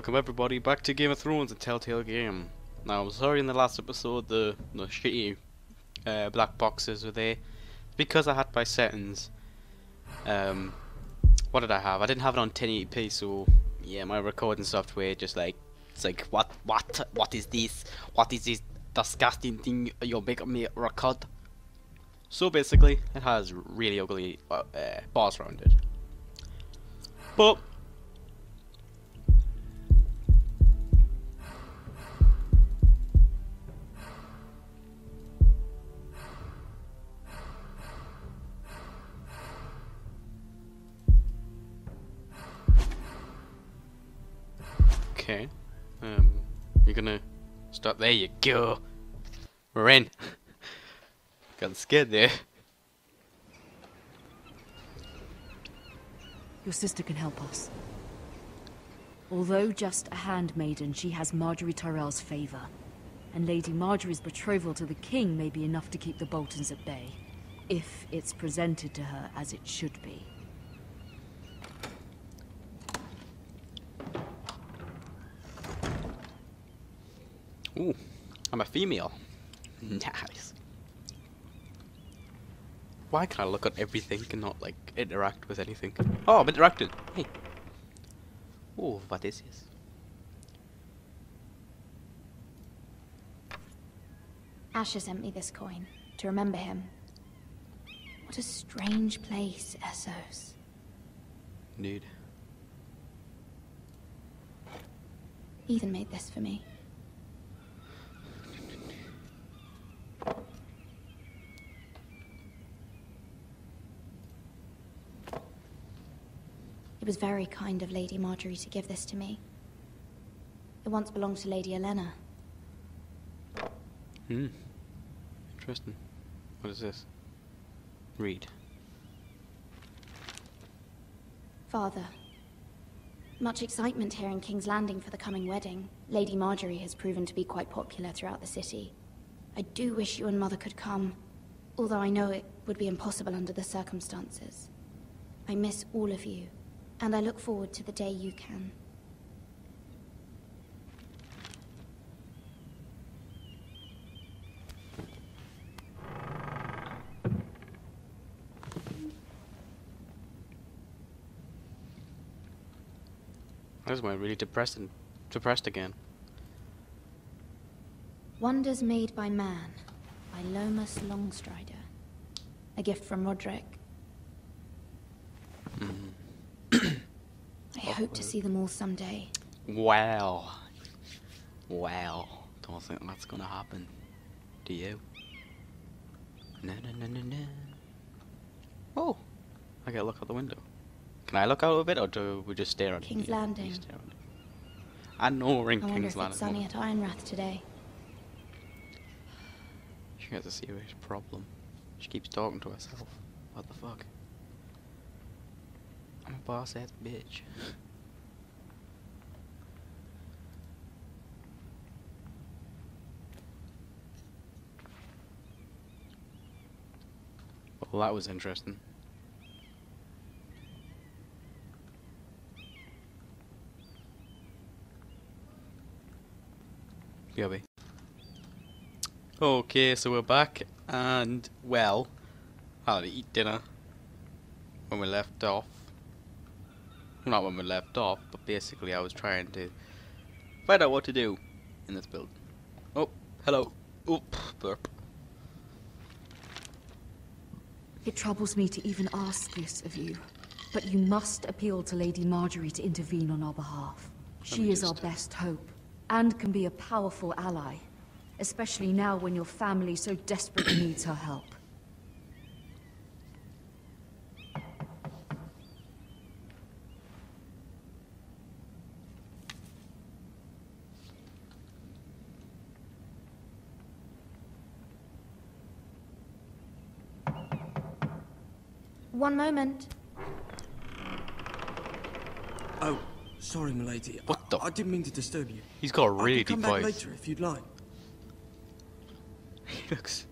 welcome everybody back to Game of Thrones, a Telltale game. Now, I'm sorry in the last episode the shitty black boxes were there. Because I had my settings. What did I have? I didn't have it on 1080p, so yeah, my recording software just like, it's like, what is this? What is this disgusting thing you're making me record? So basically, it has really ugly bars around it. But okay, you're gonna stop. There you go. We're in. Got scared there. Your sister can help us. Although just a handmaiden, she has Marjorie Tyrell's favor. And Lady Marjorie's betrothal to the king may be enough to keep the Boltons at bay. If it's presented to her as it should be. Ooh, I'm a female. Nice. Why can't I look at everything and not like interact with anything? Oh, I'm interacting. Hey. Oh, what is this? Asher sent me this coin to remember him. What a strange place, Essos. Indeed. Ethan made this for me. It was very kind of Lady Marjorie to give this to me. It once belonged to Lady Olenna. Interesting. What is this? Read. Father, much excitement here in King's Landing for the coming wedding. Lady Marjorie has proven to be quite popular throughout the city. I do wish you and Mother could come, although I know it would be impossible under the circumstances. I miss all of you, and I look forward to the day you can. This went really depressed again. Wonders Made by Man, by Lomas Longstrider. A gift from Roderick. I hope to see them all someday. Wow. Wow. Don't think that's gonna happen. Do you? No. Oh! I gotta look out the window. Can I look out of it, or do we just stare at it? King's Landing. I know we're in I wonder King's if Landing. it's sunny at Ironrath today. She has a serious problem. She keeps talking to herself. What the fuck? I'm a boss ass bitch. Well, that was interesting. Gubby. Okay, so we're back, and well, I had to eat dinner when we left off. Not when we left off, but basically I was trying to find out what to do in this build. Oh, hello. Oop, burp. It troubles me to even ask this of you, but you must appeal to Lady Marjorie to intervene on our behalf. She is our best hope, and can be a powerful ally, especially now when your family so desperately needs her help. One moment. Oh, sorry, milady. What the? I didn't mean to disturb you. He's got a I really can deep come back voice. later if you'd like. He looks.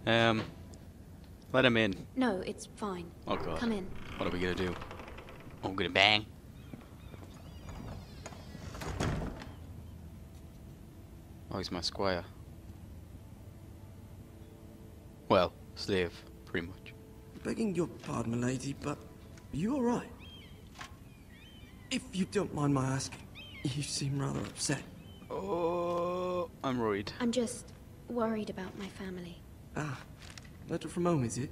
Let him in. No, it's fine. Oh god. Come in. What are we gonna do? Oh, I'm gonna bang. Oh, he's my squire. Well, slave, pretty much. Begging your pardon, milady, but you alright? If you don't mind my asking, you seem rather upset. Oh, I'm worried. I'm just worried about my family. Ah, letter from home, is it?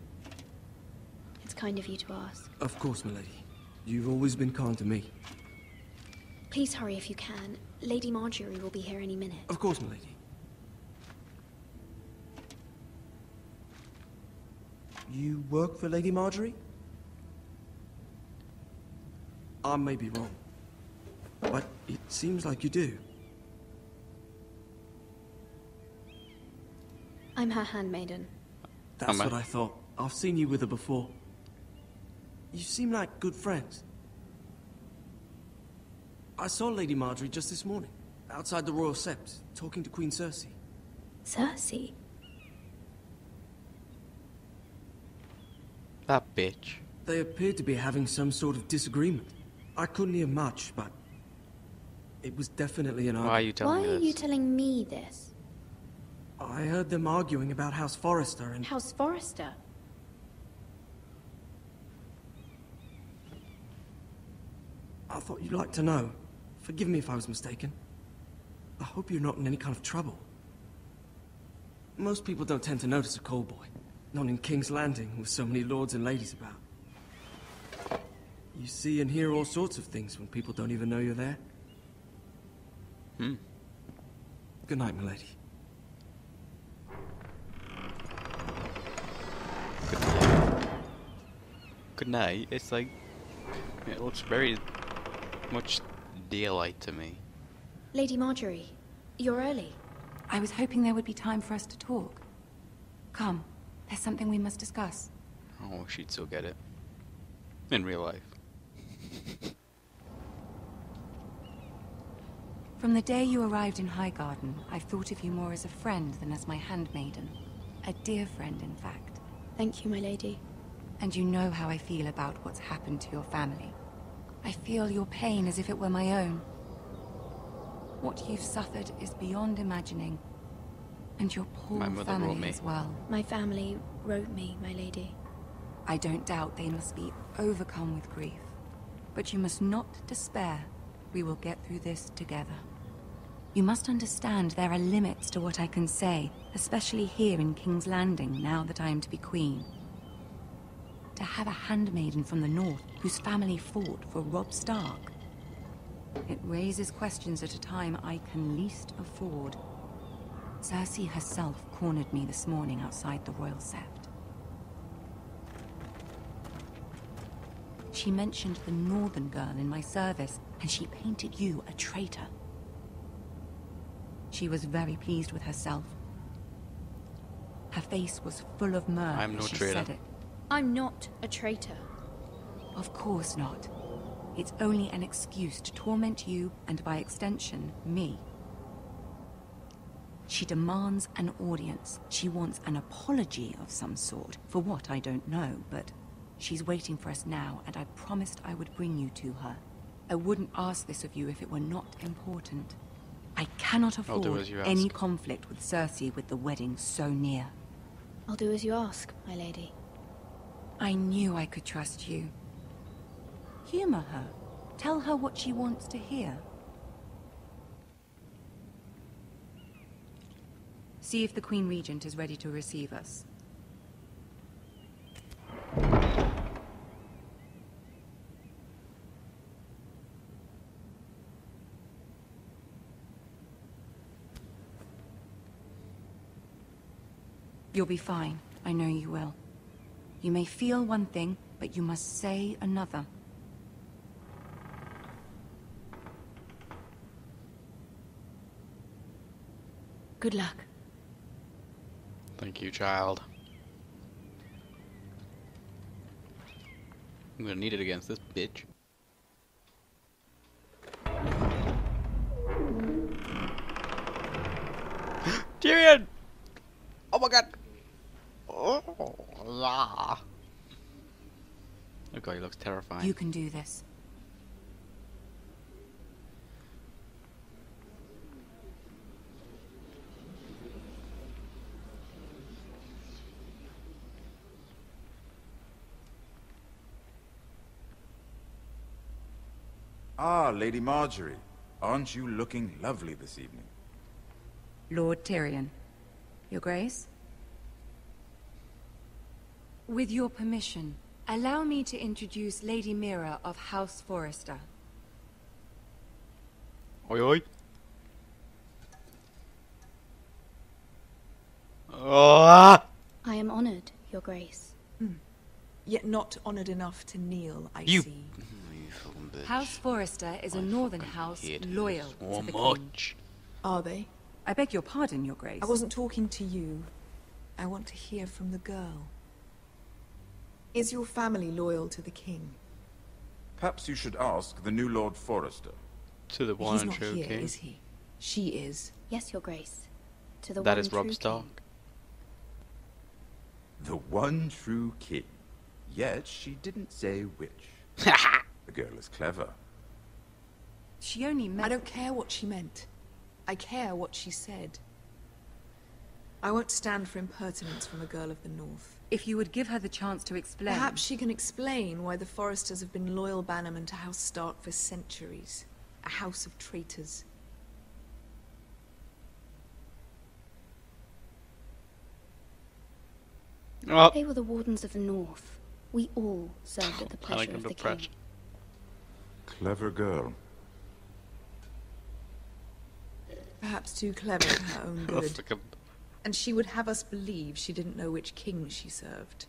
It's kind of you to ask. Of course, milady. You've always been kind to me. Please hurry if you can. Lady Marjorie will be here any minute. Of course, milady. You work for Lady Marjorie? I may be wrong, but it seems like you do. I'm her handmaiden. That's what I thought. I've seen you with her before. You seem like good friends. I saw Lady Marjorie just this morning, outside the Royal Sept, talking to Queen Cersei. Cersei? That bitch. They appeared to be having some sort of disagreement. I couldn't hear much, but it was definitely an Why are argument. you telling Why me are this? you telling me this? I heard them arguing about House Forrester and... House Forrester? I thought you'd like to know. Forgive me if I was mistaken. I hope you're not in any kind of trouble. Most people don't tend to notice a call boy. Not in King's Landing, with so many lords and ladies about. You see and hear all sorts of things when people don't even know you're there. Good night, milady. Good night. It's like, it looks very much daylight to me. Lady Marjorie, you're early. I was hoping there would be time for us to talk. Come, there's something we must discuss. Oh, she'd still get it. In real life. From the day you arrived in Highgarden, I've thought of you more as a friend than as my handmaiden. A dear friend, in fact. Thank you, my lady. And you know how I feel about what's happened to your family. I feel your pain as if it were my own. What you've suffered is beyond imagining. And your poor My mother wrote family me. as well. My family wrote me, my lady. I don't doubt they must be overcome with grief. But you must not despair. We will get through this together. You must understand there are limits to what I can say, especially here in King's Landing, now that I am to be queen. To have a handmaiden from the north whose family fought for Robb Stark. It raises questions at a time I can least afford. Cersei herself cornered me this morning outside the Royal Sept. She mentioned the northern girl in my service, and she painted you a traitor. She was very pleased with herself. Her face was full of mirth I'm no as she traitor. said it. I'm not a traitor. Of course not. It's only an excuse to torment you, and by extension, me. She demands an audience. She wants an apology of some sort. For what, I don't know, but she's waiting for us now, and I promised I would bring you to her. I wouldn't ask this of you if it were not important. I cannot I'll do afford as you any ask. conflict with Cersei with the wedding so near. I'll do as you ask, my lady. I knew I could trust you. Humor her. Tell her what she wants to hear. See if the Queen Regent is ready to receive us. You'll be fine. I know you will. You may feel one thing, but you must say another. Good luck. Thank you, child. I'm gonna need it against this bitch. Tyrion! Oh my god! Oh, ah. That guy looks terrifying. You can do this. Ah, Lady Marjorie. Aren't you looking lovely this evening? Lord Tyrion. Your Grace? With your permission, allow me to introduce Lady MIRA of House Forrester. Oi oi. Oh! I am honored, Your Grace. Yet not honored enough to kneel, I You. see. House Forrester is a northern house loyal So to the King. much. Are they? I beg your pardon, Your Grace. I wasn't talking to you. I want to hear from the girl. Is your family loyal to the king? Perhaps you should ask the new Lord Forrester. To the one He's and not true here, king. is he? She is. Yes, Your Grace. To the That one is Robb true Stark. king. The one true king. Yet she didn't say which. The girl is clever. She only meant... I don't care what she meant. I care what she said. I won't stand for impertinence from a girl of the North. If you would give her the chance to explain... Perhaps she can explain why the Forresters have been loyal bannermen to House Stark for centuries. A house of traitors. Oh, They were the Wardens of the North. We all served at the panic pleasure of under the pressure. king. Clever girl. Perhaps too clever for her own Oh, good. fucking- And she would have us believe she didn't know which king she served.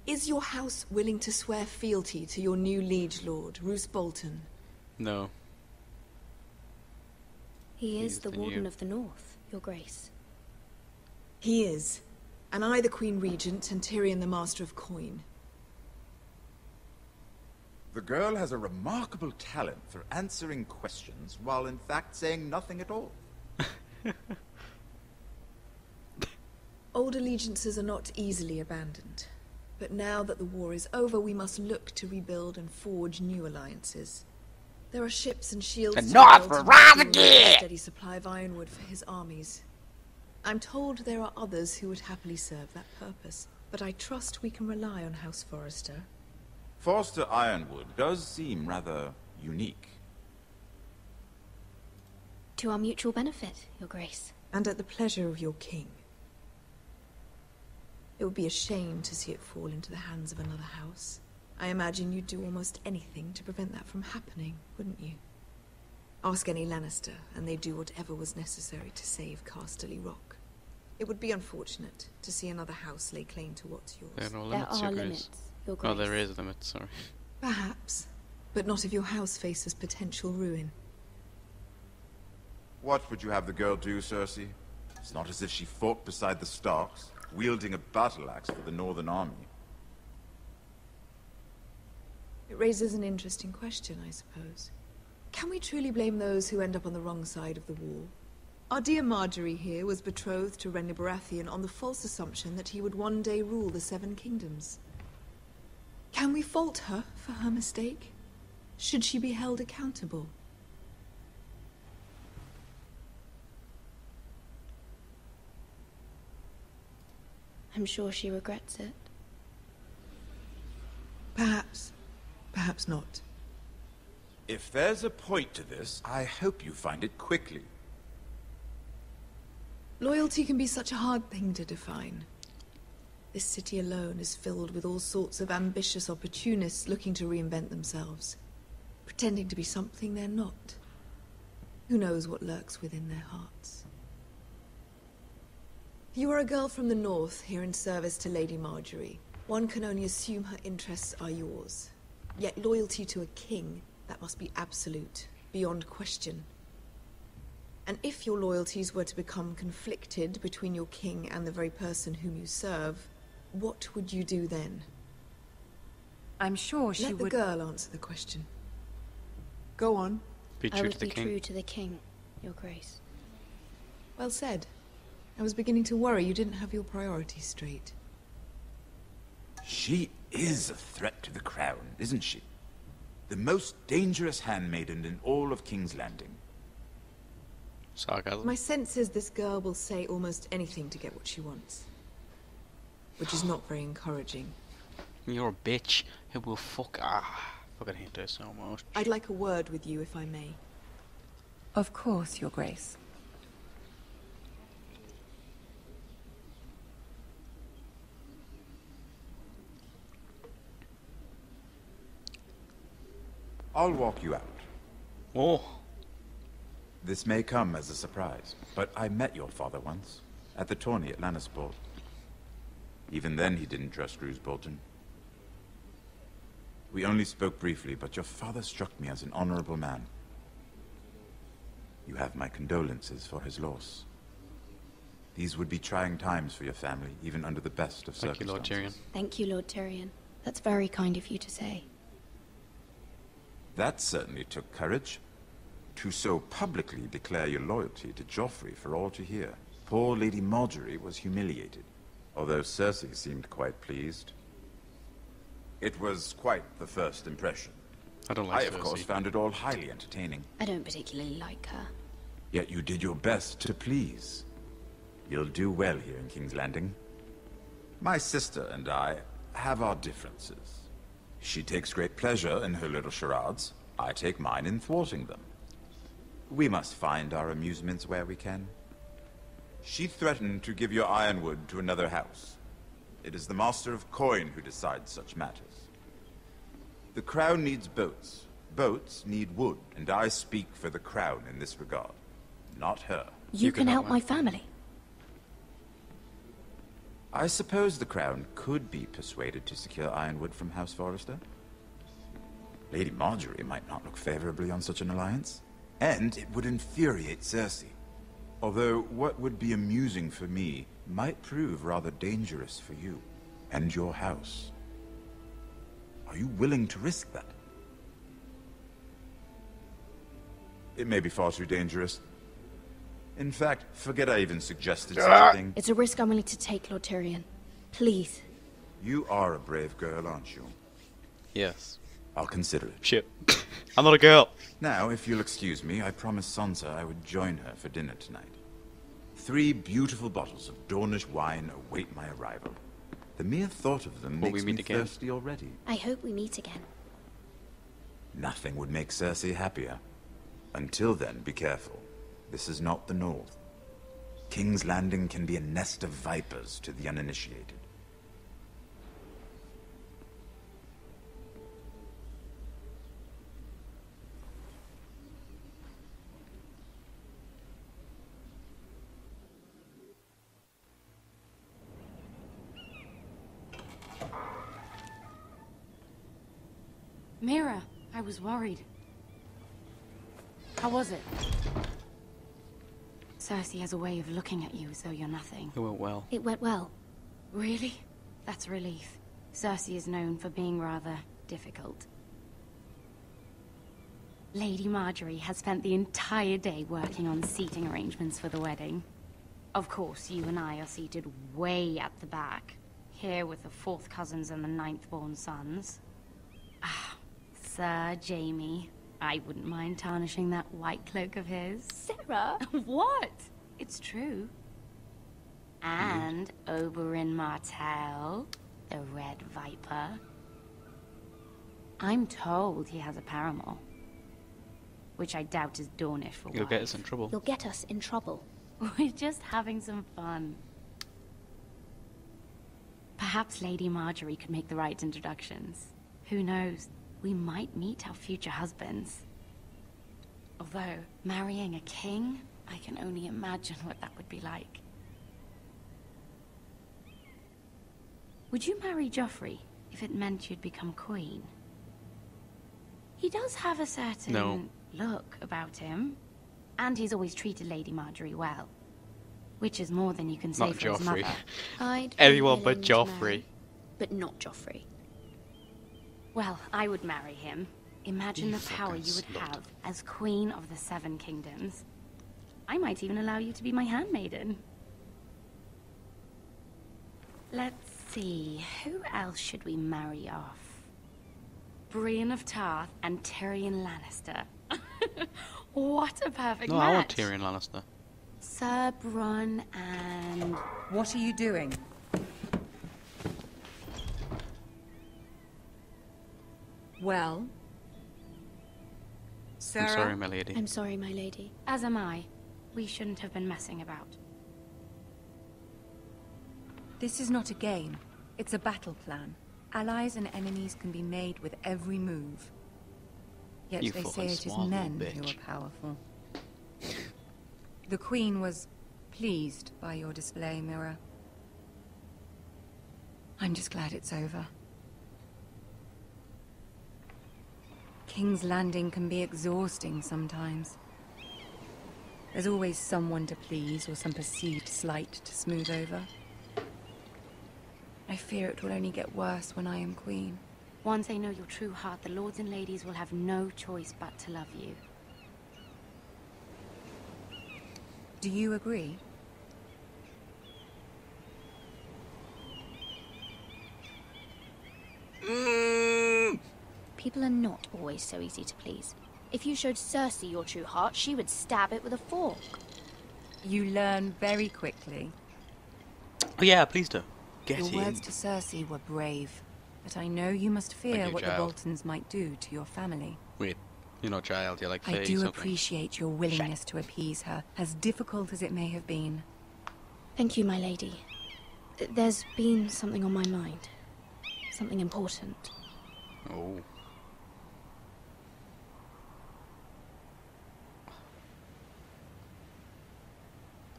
Is your house willing to swear fealty to your new liege lord, Roose Bolton? No. He He's is the the Warden new- of the North, Your Grace. He is. And I the Queen Regent and Tyrion the Master of Coin. The girl has a remarkable talent for answering questions while in fact saying nothing at all. Old allegiances are not easily abandoned. But now that the war is over, we must look to rebuild and forge new alliances. There are ships and shields And to not build for and fuel Rhaegar! a steady supply of ironwood for his armies. I'm told there are others who would happily serve that purpose, but I trust we can rely on House Forrester. Forster Ironwood does seem rather unique. To our mutual benefit, Your Grace. And at the pleasure of your king. It would be a shame to see it fall into the hands of another house. I imagine you'd do almost anything to prevent that from happening, wouldn't you? Ask any Lannister, and they'd do whatever was necessary to save Casterly Rock. It would be unfortunate to see another house lay claim to what's yours. There are no There limits, are Your Grace. limits, Your Grace. Oh, there is limits, sorry. Perhaps, but not if your house faces potential ruin. What would you have the girl do, Cersei? It's not as if she fought beside the Starks, wielding a battle axe for the Northern Army. It raises an interesting question, I suppose. Can we truly blame those who end up on the wrong side of the wall? Our dear Marjorie here was betrothed to Renly Baratheon on the false assumption that he would one day rule the Seven Kingdoms. Can we fault her for her mistake? Should she be held accountable? I'm sure she regrets it. Perhaps. Perhaps not. If there's a point to this, I hope you find it quickly. Loyalty can be such a hard thing to define. This city alone is filled with all sorts of ambitious opportunists looking to reinvent themselves, pretending to be something they're not. Who knows what lurks within their hearts? You are a girl from the north, here in service to Lady Marjorie. One can only assume her interests are yours. Yet loyalty to a king, that must be absolute, beyond question. And if your loyalties were to become conflicted between your king and the very person whom you serve, what would you do then? I'm sure she Let the would... girl answer the question. Go on. Be I true would to the be king. true to the king, Your Grace. Well said. I was beginning to worry you didn't have your priorities straight. She is a threat to the crown, isn't she? The most dangerous handmaiden in all of King's Landing. Sarcasm. My sense is this girl will say almost anything to get what she wants. Which is not very encouraging. You're a bitch who will fuck. Fucking hate her so much. I'd like a word with you, if I may. Of course, Your Grace. I'll walk you out. Oh. This may come as a surprise, but I met your father once, at the tourney at Lannisport. Even then he didn't trust Roose Bolton. We only spoke briefly, but your father struck me as an honorable man. You have my condolences for his loss. These would be trying times for your family, even under the best of Thank you, Lord circumstances. Tyrion. Thank you, Lord Tyrion. That's very kind of you to say. That certainly took courage. To so publicly declare your loyalty to Joffrey for all to hear. Poor Lady Marjorie was humiliated, although Cersei seemed quite pleased. It was quite the first impression. I don't like I, of course, found it all highly entertaining. I don't particularly like her. Yet you did your best to please. You'll do well here in King's Landing. My sister and I have our differences. She takes great pleasure in her little charades. I take mine in thwarting them. We must find our amusements where we can. She threatened to give your ironwood to another house. It is the Master of Coin who decides such matters. The Crown needs boats. Boats need wood, and I speak for the Crown in this regard, not her. You can help my family. I suppose the Crown could be persuaded to secure ironwood from House Forrester. Lady Marjorie might not look favorably on such an alliance, and it would infuriate Cersei. Although what would be amusing for me might prove rather dangerous for you and your house. Are you willing to risk that? It may be far too dangerous. In fact, forget I even suggested such a thing. It's a risk I'm willing to take, Lord Tyrion. Please. You are a brave girl, aren't you? Yes. I'll consider it. Shit. I'm not a girl. Now, if you'll excuse me, I promised Sansa I would join her for dinner tonight. 3 beautiful bottles of Dornish wine await my arrival. The mere thought of them Will makes we me meet again? thirsty already. I hope we meet again. Nothing would make Cersei happier. Until then, be careful. This is not the North. King's Landing can be a nest of vipers to the uninitiated. Mira, I was worried. How was it? Cersei has a way of looking at you as though you're nothing. It went well. It went well. Really? That's a relief. Cersei is known for being rather difficult. Lady Marjorie has spent the entire day working on seating arrangements for the wedding. Of course, you and I are seated way at the back, here with the 4th cousins and the 9th-born sons. Ah, Sir Jaime. I wouldn't mind tarnishing that white cloak of his. Sarah! What? It's true. And Oberyn Martell, the Red Viper. I'm told he has a paramour. Which I doubt is Dornish for You'll wife. get us in trouble. You'll get us in trouble. We're just having some fun. Perhaps Lady Marjorie could make the right introductions. Who knows? We might meet our future husbands. Although, marrying a king, I can only imagine what that would be like. Would you marry Joffrey if it meant you'd become queen? He does have a certain look about him. And he's always treated Lady Marjorie well. Which is more than you can say Not for his Joffrey. mother. I'd be Everyone but willing to Joffrey. marry, but not Joffrey. Well, I would marry him. Imagine You the power fucking you would slut. have as Queen of the 7 Kingdoms. I might even allow you to be my handmaiden. Let's see, who else should we marry off? Brienne of Tarth and Tyrion Lannister. What a perfect No, match. I want Tyrion Lannister. Sir Bronn and... What are you doing? Well, Sarah? I'm sorry, my lady. I'm sorry, my lady. As am I. We shouldn't have been messing about. This is not a game. It's a battle plan. Allies and enemies can be made with every move. Yet You they say fucking it is swallow, men who bitch. are powerful. The Queen was pleased by your display, MIRA. I'm just glad it's over. King's Landing can be exhausting sometimes. There's always someone to please or some perceived slight to smooth over. I fear it will only get worse when I am queen. Once they know your true heart, the lords and ladies will have no choice but to love you. Do you agree? People are not always so easy to please. If you showed Cersei your true heart, she would stab it with a fork. You learn very quickly. Oh yeah, please do. Get Your in. words to Cersei were brave, but I know you must fear you, what the child. Boltons might do to your family. Wait, you're not a child. You're like I 30 do something. appreciate your willingness to appease her, as difficult as it may have been. Thank you, my lady. There's been something on my mind. Something important. Oh.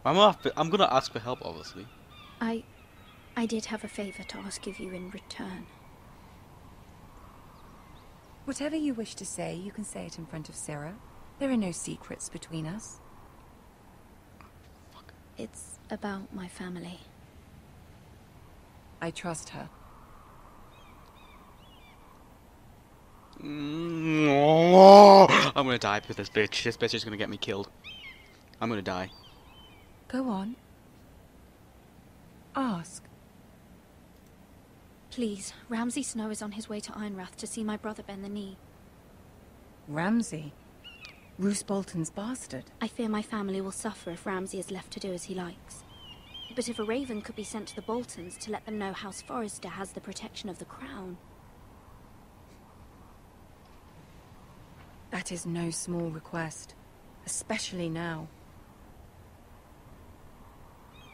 I'm gonna ask for help, obviously. I did have a favor to ask of you in return. Whatever you wish to say, you can say it in front of Sarah. There are no secrets between us. It's about my family. I trust her. I'm gonna die with this bitch. This bitch is gonna get me killed. I'm gonna die. Go on. Ask. Please, Ramsay Snow is on his way to Ironrath to see my brother bend the knee. Ramsay? Roose Bolton's bastard. I fear my family will suffer if Ramsay is left to do as he likes. But if a raven could be sent to the Boltons to let them know House Forrester has the protection of the crown... That is no small request, especially now.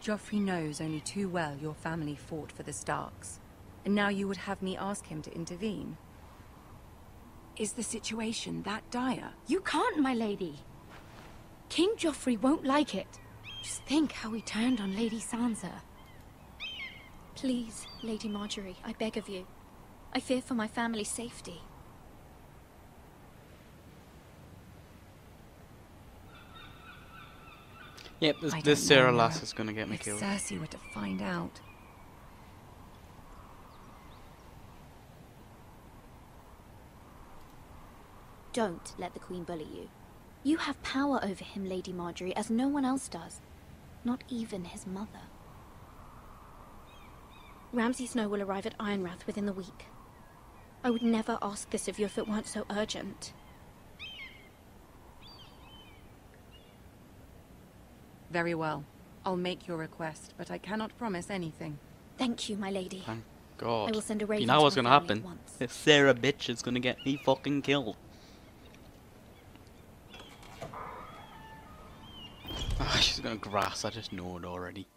Joffrey knows only too well your family fought for the Starks, and now you would have me ask him to intervene. Is the situation that dire? You can't, my lady. King Joffrey won't like it. Just think how he turned on Lady Sansa. Please, Lady Marjorie, I beg of you. I fear for my family's safety. Yep, I this don't Sarah know, lass Mira. is gonna get me If killed. Cersei were to find out... Don't let the Queen bully you. You have power over him, Lady Marjorie, as no one else does. Not even his mother. Ramsay Snow will arrive at Ironrath within the week. I would never ask this of you if it weren't so urgent. Very well. I'll make your request, but I cannot promise anything. Thank you, my lady. Thank God. I will send a You raven know to what's my gonna family happen? at once. This Sarah bitch is gonna get me fucking killed. Ah, she's gonna grass. I just know it already.